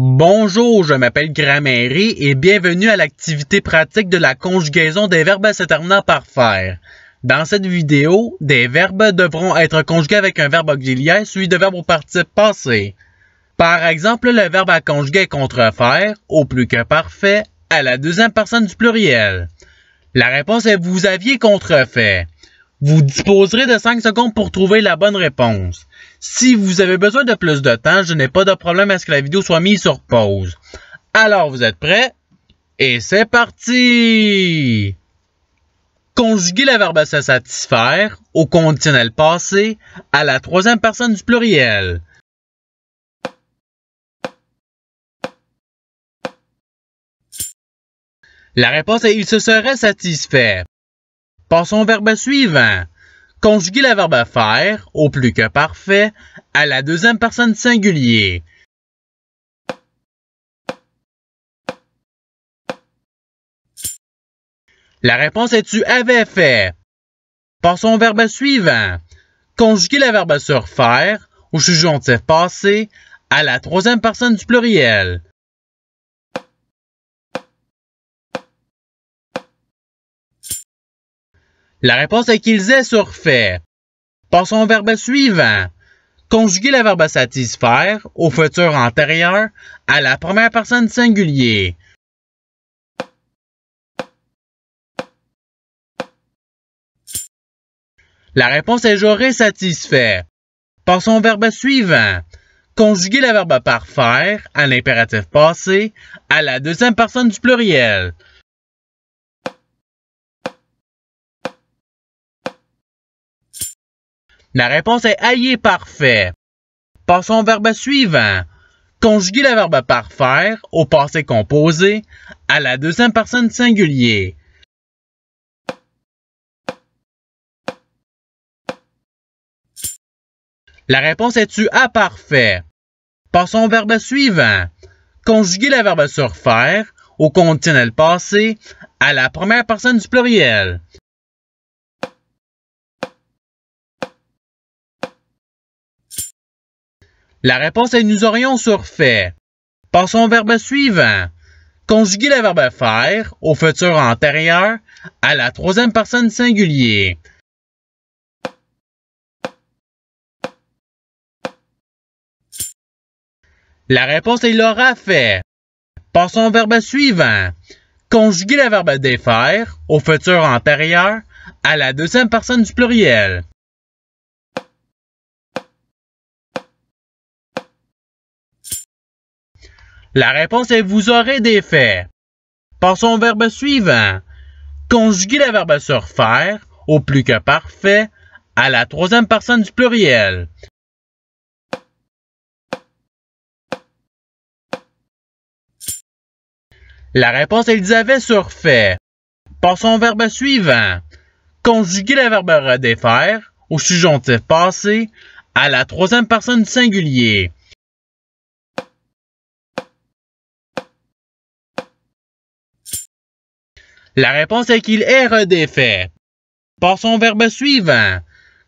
Bonjour, je m'appelle Gramairie et bienvenue à l'activité pratique de la conjugaison des verbes se terminant par faire. Dans cette vidéo, des verbes devront être conjugués avec un verbe auxiliaire suivi de verbes au participe passé. Par exemple, le verbe à conjuguer est contrefaire, au plus que parfait, à la deuxième personne du pluriel. La réponse est vous aviez contrefait. Vous disposerez de 5 secondes pour trouver la bonne réponse. Si vous avez besoin de plus de temps, je n'ai pas de problème à ce que la vidéo soit mise sur pause. Alors, vous êtes prêts? Et c'est parti! Conjuguez le verbe se satisfaire au conditionnel passé à la troisième personne du pluriel. La réponse est il se serait satisfait. Passons au verbe suivant. Conjuguez le verbe faire au plus que parfait à la deuxième personne singulier. La réponse est tu avais fait. Passons au verbe suivant. Conjuguez le verbe sur faire au subjonctif passé à la troisième personne du pluriel. La réponse est qu'ils aient surfait. Passons au verbe suivant. Conjuguez le verbe satisfaire au futur antérieur à la première personne singulier. La réponse est j'aurais satisfait. Passons au verbe suivant. Conjuguez le verbe parfaire à l'impératif passé à la deuxième personne du pluriel. La réponse est ayez parfait. Passons au verbe suivant. Conjuguez le verbe parfaire au passé composé à la deuxième personne singulier. La réponse est tu as parfait. Passons au verbe suivant. Conjuguez le verbe sur faire au conditionnel passé à la première personne du pluriel. La réponse est nous aurions surfait. Passons au verbe suivant. Conjuguez le verbe faire au futur antérieur à la troisième personne singulier. La réponse est il aura fait. Passons au verbe suivant. Conjuguez le verbe défaire au futur antérieur à la deuxième personne du pluriel. La réponse est vous aurez défait. Passons au verbe suivant. Conjuguez le verbe sur faire au plus que parfait à la troisième personne du pluriel. La réponse est ils avaient surfait. Passons au verbe suivant. Conjuguez le verbe redéfaire au subjonctif passé à la troisième personne du singulier. La réponse est qu'il est redéfait. Passons au verbe suivant.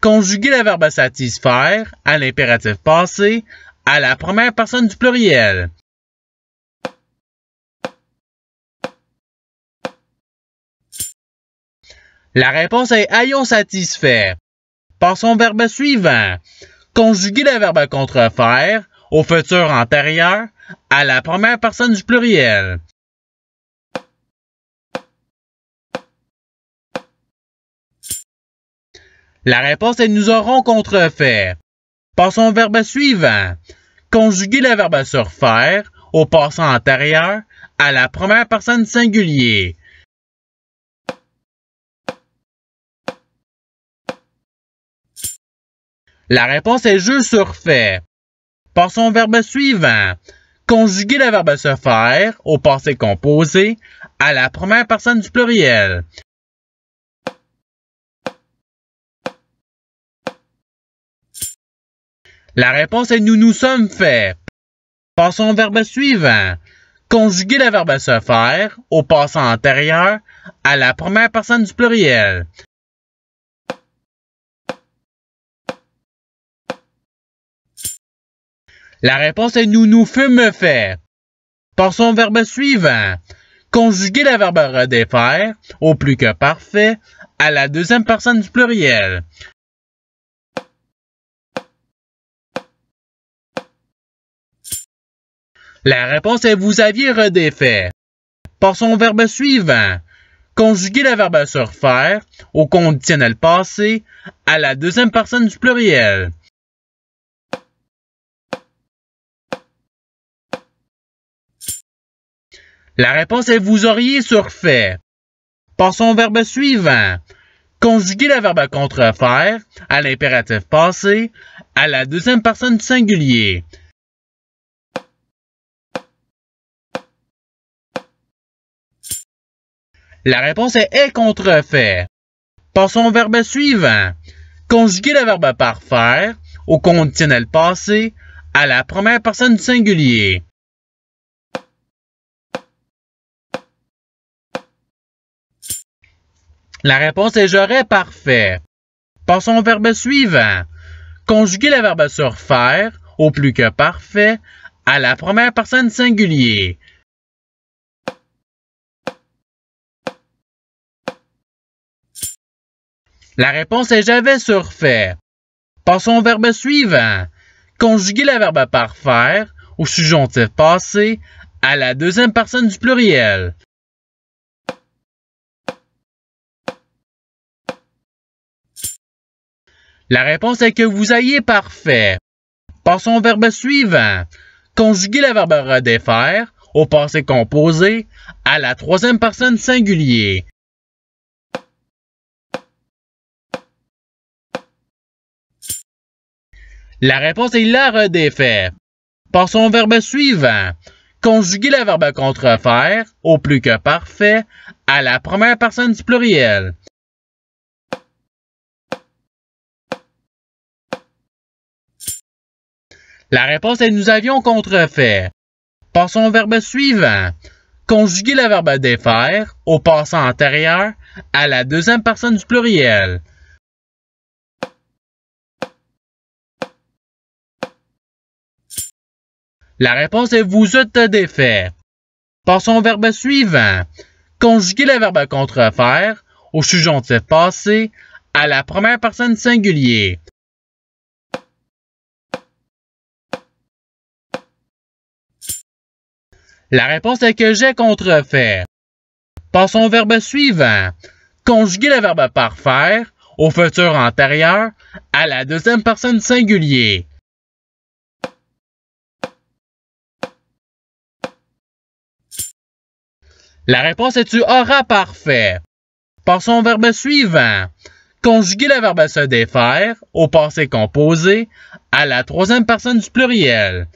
Conjuguez le verbe satisfaire à l'impératif passé à la première personne du pluriel. La réponse est ayons satisfait. Passons au verbe suivant. Conjuguez le verbe contrefaire au futur antérieur à la première personne du pluriel. La réponse est nous aurons contrefait. Passons au verbe suivant. Conjuguez le verbe sur faire au passé antérieur à la première personne singulier. La réponse est je surfait. Passons au verbe suivant. Conjuguez le verbe se faire au passé composé à la première personne du pluriel. La réponse est nous nous sommes fait. Passons au verbe suivant. Conjuguez le verbe se faire au passé antérieur à la première personne du pluriel. La réponse est nous nous fûmes fait. par son verbe suivant. Conjuguer le verbe redéfaire au plus que parfait à la deuxième personne du pluriel. La réponse est vous aviez redéfait. Par son verbe suivant. Conjuguer le verbe surfaire au conditionnel passé à la deuxième personne du pluriel. La réponse est vous auriez surfait. Par son verbe suivant. Conjuguer le verbe contrefaire à l'impératif passé à la deuxième personne du singulier. La réponse est contrefait. Par son verbe suivant. Conjuguer le verbe parfaire au conditionnel passé à la première personne du singulier. La réponse est j'aurais parfait. Par son verbe suivant. Conjuguer le verbe surfaire au plus que parfait à la première personne du singulier. La réponse est j'avais surfait. Par son verbe suivant. Conjuguer le verbe parfaire au subjonctif passé à la deuxième personne du pluriel. La réponse est que vous ayez parfait. Par son verbe suivant. Conjuguer le verbe redéfaire au passé composé à la troisième personne du singulier. La réponse est la redéfait. Par son verbe suivant. Conjuguer le verbe contrefaire au plus que parfait à la première personne du pluriel. La réponse est nous avions contrefait. Par son verbe suivant. Conjuguer le verbe défaire au passé antérieur à la deuxième personne du pluriel. La réponse est vous êtes défait. Par son verbe suivant. Conjuguer le verbe contrefaire au subjonctif passé à la première personne du singulier. La réponse est que j'ai contrefait. Par son verbe suivant. Conjuguer le verbe parfaire au futur antérieur à la deuxième personne du singulier. La réponse est tu auras parfait. Par son verbe suivant. Conjuguer le verbe se défaire au passé composé à la troisième personne du pluriel.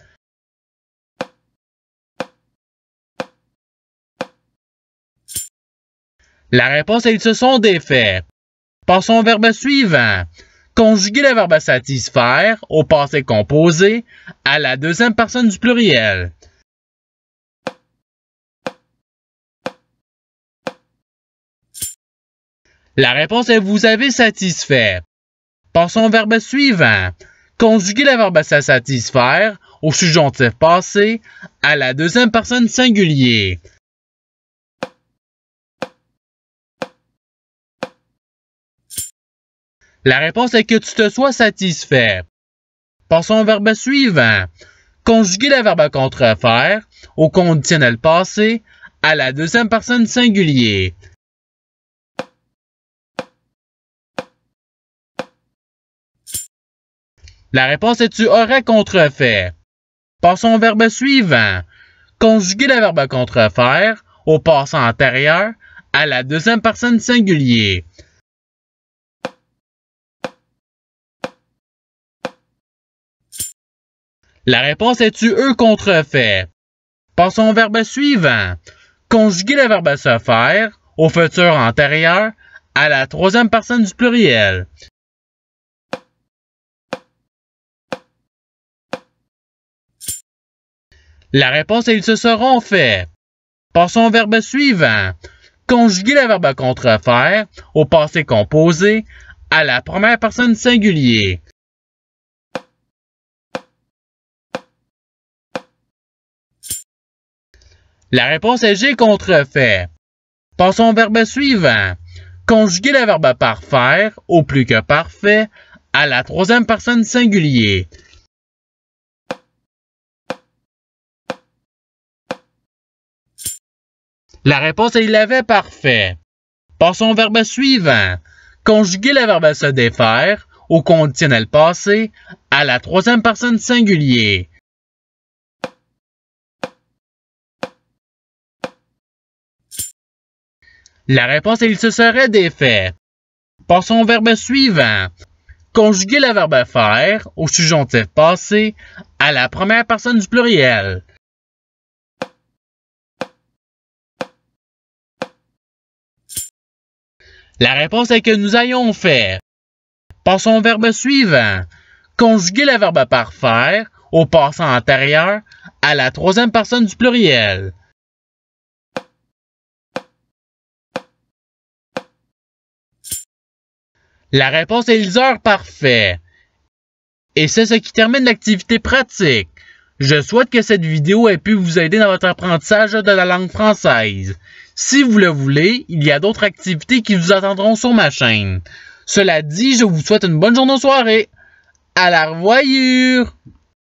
La réponse est ils se sont défaits. Par son verbe suivant. Conjuguer le verbe satisfaire au passé composé à la deuxième personne du pluriel. La réponse est vous avez satisfait. Par son verbe suivant. Conjuguer le verbe se satisfaire au subjonctif passé à la deuxième personne singulier. La réponse est que tu te sois satisfait. Par son verbe suivant. Conjuguer le verbe contrefaire au conditionnel passé à la deuxième personne singulier. La réponse est tu aurais contrefait. Par son verbe suivant. Conjuguer le verbe contrefaire au passé antérieur à la deuxième personne singulier. La réponse est tu eux contrefait. Par son verbe suivant. Conjuguer le verbe se faire au futur antérieur à la troisième personne du pluriel. La réponse est ils se seront faits. Par son verbe suivant. Conjuguer le verbe contrefaire au passé composé à la première personne singulier. La réponse est G, contrefait. Passons au verbe suivant. Conjuguer le verbe parfaire au plus que parfait à la troisième personne singulier. La réponse est il avait parfait. Passons au verbe suivant. Conjuguer le verbe se défaire au conditionnel passé à la troisième personne singulier. La réponse est il se serait défait. Passons au verbe suivant. Conjuguer le verbe faire au subjonctif passé à la première personne du pluriel. La réponse est que nous ayons fait. Passons au verbe suivant. Conjuguer le verbe parfaire au passé antérieur à la troisième personne du pluriel. La réponse est ils eurent parfait. Et c'est ce qui termine l'activité pratique. Je souhaite que cette vidéo ait pu vous aider dans votre apprentissage de la langue française. Si vous le voulez, il y a d'autres activités qui vous attendront sur ma chaîne. Cela dit, je vous souhaite une bonne journée ou soirée. À la revoyure!